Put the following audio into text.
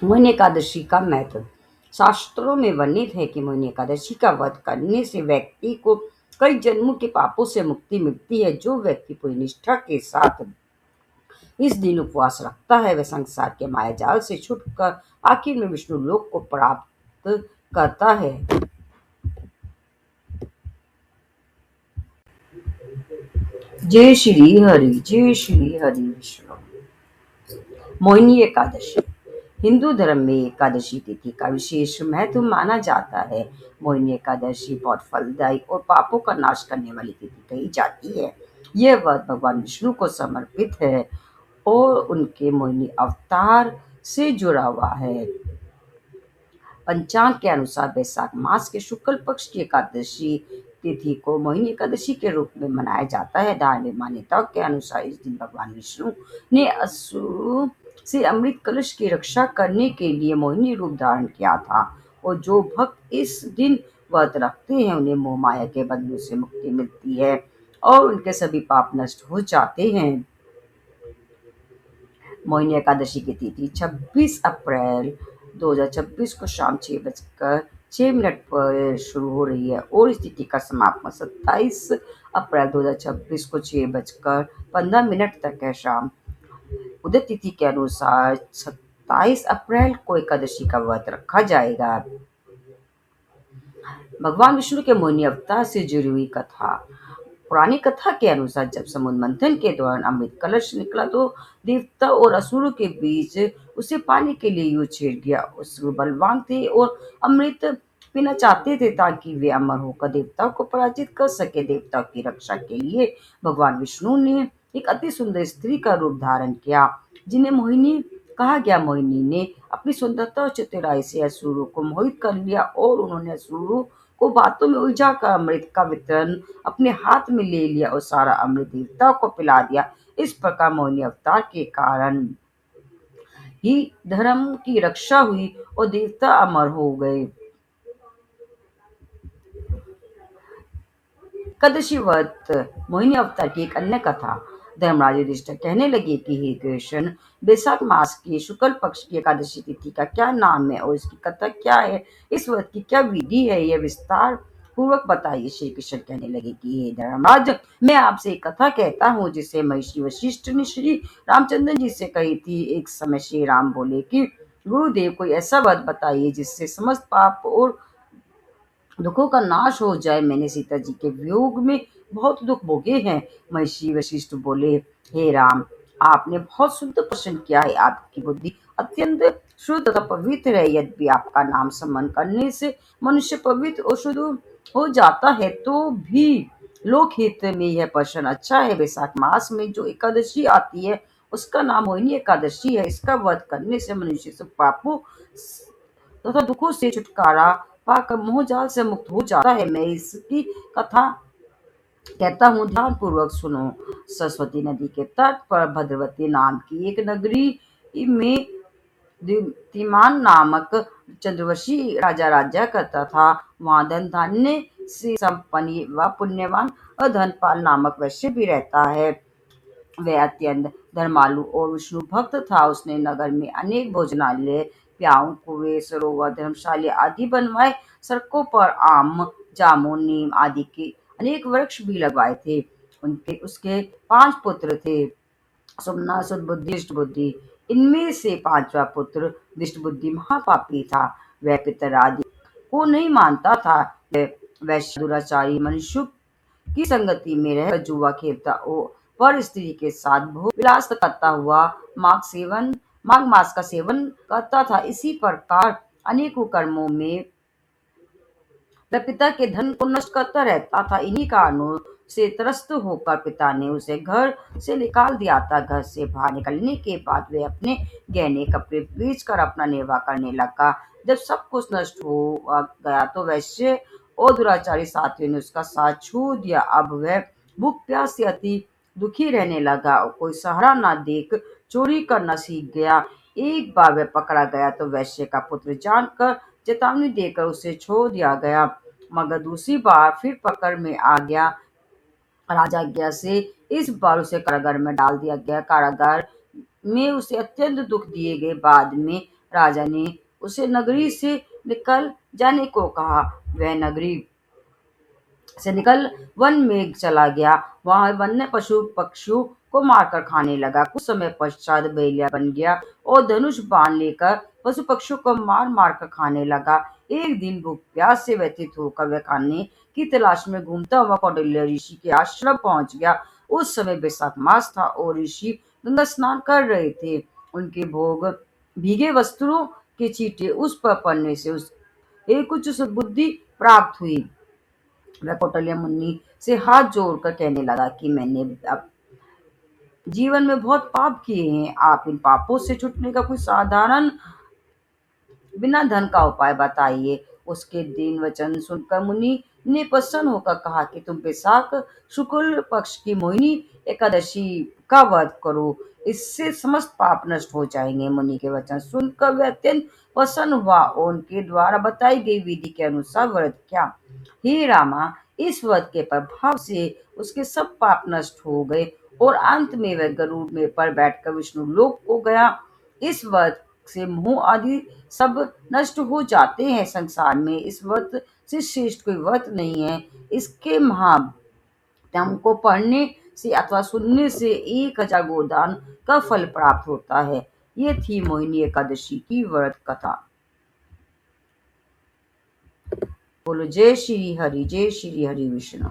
मोहिनी एकादशी का महत्व। शास्त्रों में वर्णित है कि मोहिनी एकादशी का व्रत करने से व्यक्ति को कई जन्मों के पापों से मुक्ति मिलती है। जो व्यक्ति पूरी निष्ठा के साथ इस दिन उपवास रखता है वह संसार के माया जाल से छूटकर आखिर में विष्णु लोक को प्राप्त करता है। जय श्री हरि, जय श्री हरि विष्णु। मोहिनी एकादशी हिंदू धर्म में एकादशी तिथि का विशेष महत्व माना जाता है। मोहिनी एकादशी बहुत फलदायी और पापों का नाश करने वाली तिथि कही जाती है। यह व्रत भगवान विष्णु को समर्पित है और उनके मोहिनी अवतार से जुड़ा हुआ है। पंचांग के अनुसार वैशाख मास के शुक्ल पक्ष की एकादशी तिथि को मोहिनी एकादशी के रूप में मनाया जाता है। धार्मिक मान्यताओं के अनुसार इस दिन भगवान विष्णु ने असुरों से अमृत कलश की रक्षा करने के लिए मोहिनी रूप धारण किया था और जो भक्त इस दिन व्रत रखते हैं उन्हें मोह माया के बंधनों से मुक्ति मिलती है और उनके सभी पाप नष्ट हो जाते हैं। मोहिनी एकादशी की तिथि 26 अप्रैल 2026 को शाम 6:06 पर शुरू हो रही है और इस तिथि का समापन 27 अप्रैल 2026 को 6:15 तक है। शाम उदय तिथि के अनुसार 27 अप्रैल को एकादशी का व्रत रखा जाएगा। भगवान विष्णु के मोहिनी अवतार से जुड़ी हुई कथा। पुरानी कथा के अनुसार जब समुद्र मंथन के दौरान अमृत कलश निकला तो देवता और असुरों के बीच उसे पाने के लिए युद्ध छिड़ गया। असुर बलवान थे और अमृत पीना चाहते थे ताकि वे अमर होकर देवताओं को पराजित कर सके। देवताओं की रक्षा के लिए भगवान विष्णु ने एक अति सुंदर स्त्री का रूप धारण किया जिन्हें मोहिनी कहा गया। मोहिनी ने अपनी सुंदरता और चतुराई से असुरों को मोहित कर लिया और उन्होंने असुरों को बातों में उलझा कर अमृत का वितरण अपने हाथ में ले लिया और सारा अमृत देवताओं को पिला दिया। इस प्रकार मोहिनी अवतार के कारण ही धर्म की रक्षा हुई और देवता अमर हो गए। एकादशी व्रत मोहिनी अवतार की एक अन्य कथा। धर्मराज युधिष्ठिर कहने लगे कि हे कृष्ण, वैशाख मास की शुक्ल पक्ष की एकादशी तिथि का क्या नाम है और इसकी कथा क्या है? इस व्रत की क्या विधि है? यह विस्तार पूर्वक बताइए। श्री कृष्ण कहने लगे कि हे धर्मराज, मैं आपसे एक कथा कहता हूँ जिसे महर्षि वशिष्ठ ने श्री रामचंद्र जी से कही थी। एक समय श्री राम बोले कि गुरुदेव, कोई ऐसा व्रत बताइए जिससे समस्त पाप और दुखों का नाश हो जाए। मैंने सीता जी के वियोग में बहुत दुख भोगे हैं। महर्षि वशिष्ठ बोले, हे राम, आपने बहुत सुंदर प्रश्न किया है। आपकी बुद्धि अत्यंत शुद्ध तथा पवित्र है। यद्यपि आपका नाम स्मरण करने से मनुष्य पवित्र और शुद्ध हो जाता है तो भी लोकहित में यह प्रश्न अच्छा है। वैशाख मास में जो एकादशी आती है उसका नाम मोहिनी एकादशी है। इसका व्रत करने से मनुष्य सब पापों तथा दुखों से छुटकारा पाकर मोह जाल से मुक्त हो जाता है। मैं इसकी कथा कहता हूँ, ध्यान पूर्वक सुनो। सरस्वती नदी के तट पर भद्रवती नाम की एक नगरी में द्युतिमान नामक चंद्रवंशी राजा राज्य करता था। वहां धन धान्य से संपन्न व पुण्यवान धनपाल नामक वैश्य भी रहता है। वह अत्यंत धर्मालु और विष्णु भक्त था। उसने नगर में अनेक भोजनालय, प्याऊ, कुएं, सरोवर, धर्मशाला आदि बनवाए। सड़कों पर आम, जामुन, नीम आदि के अनेक वृक्ष भी लगवाए थे। उनके उसके 5 पुत्र थे, सुमना, सुदबुद्धि, दृष्टबुद्धि। इनमें से 5वां पुत्र दृष्टबुद्धि महापापी था। वह पितर आदि को नहीं मानता था। वह वैश्य दुराचारी मनुष्यों की संगति में रहकर जुआ खेलता और पर स्त्री के साथ भोग विलास करता हुआ माघ मास का सेवन करता था। इसी प्रकार अनेकों कर्मों में वह पिता के धन को नष्ट करता रहता था। इन्हीं कारणों से त्रस्त होकर पिता ने उसे घर से निकाल दिया था। घर से बाहर निकलने के बाद वह अपने गहने कपड़े बेचकर अपना निर्वाह करने लगा। जब सब कुछ नष्ट हो गया तो वैश्य और दुराचारी साथियों ने उसका साथ छोड़ दिया। अब वह भूख प्यास से अति दुखी रहने लगा और कोई सहारा न देख चोरी करना सीख गया। एक बार वह पकड़ा गया तो वैश्य का पुत्र जानकर चेतावनी देकर उसे छोड़ दिया गया, मगर दूसरी बार फिर पकड़ में आ गया। राजाज्ञा से इस बार उसे कारागार में डाल दिया गया। कारागार में उसे अत्यंत दुख दिए गए। बाद में राजा ने उसे नगरी से निकल जाने को कहा। वह नगरी से निकल वन में चला गया। वहां वन्य पशु पक्षियों को मारकर खाने लगा। कुछ समय पश्चात बहेलिया बन गया और धनुष बाण लेकर पशु पक्षियों को मार मार कर खाने लगा। एक दिन भूख प्यास से व्यथित होकर वह खाने की तलाश में घूमता हुआ कौटिल्य ऋषि के आश्रम पहुंच गया। उस समय बैसाख मास था और ऋषि गंगा स्नान कर रहे थे। उनके भोग भीगे वस्त्रों के चींटे उस पर पड़ने से उसे कुछ बुद्धि प्राप्त हुई। वह कौटिल्य मुनि से हाथ जोड़कर कहने लगा कि मैंने अब जीवन में बहुत पाप किए हैं। आप इन पापों से छूटने का कोई साधारण बिना धन का उपाय बताइए। उसके दीन वचन सुनकर मुनि ने प्रसन्न होकर कहा कि तुम बैसाख शुक्ल पक्ष की मोहिनी एकादशी का व्रत करो, इससे समस्त पाप नष्ट हो जाएंगे। मुनि के वचन सुनकर वह अत्यंत प्रसन्न हुआ और उनके द्वारा बताई गई विधि के अनुसार व्रत किया। हे रामा, इस व्रत के प्रभाव से उसके सब पाप नष्ट हो गए और अंत में वह गरुड़ में पर बैठकर विष्णु लोक को गया। इस व्रत से मोह आदि सब नष्ट हो जाते हैं। संसार में इस व्रत से श्रेष्ठ कोई व्रत नहीं है। इसके महात्म्य को पढ़ने से अथवा सुनने से 1000 गोदान का फल प्राप्त होता है। ये थी मोहिनी एकादशी की व्रत कथा। बोलो जय श्री हरि विष्णु।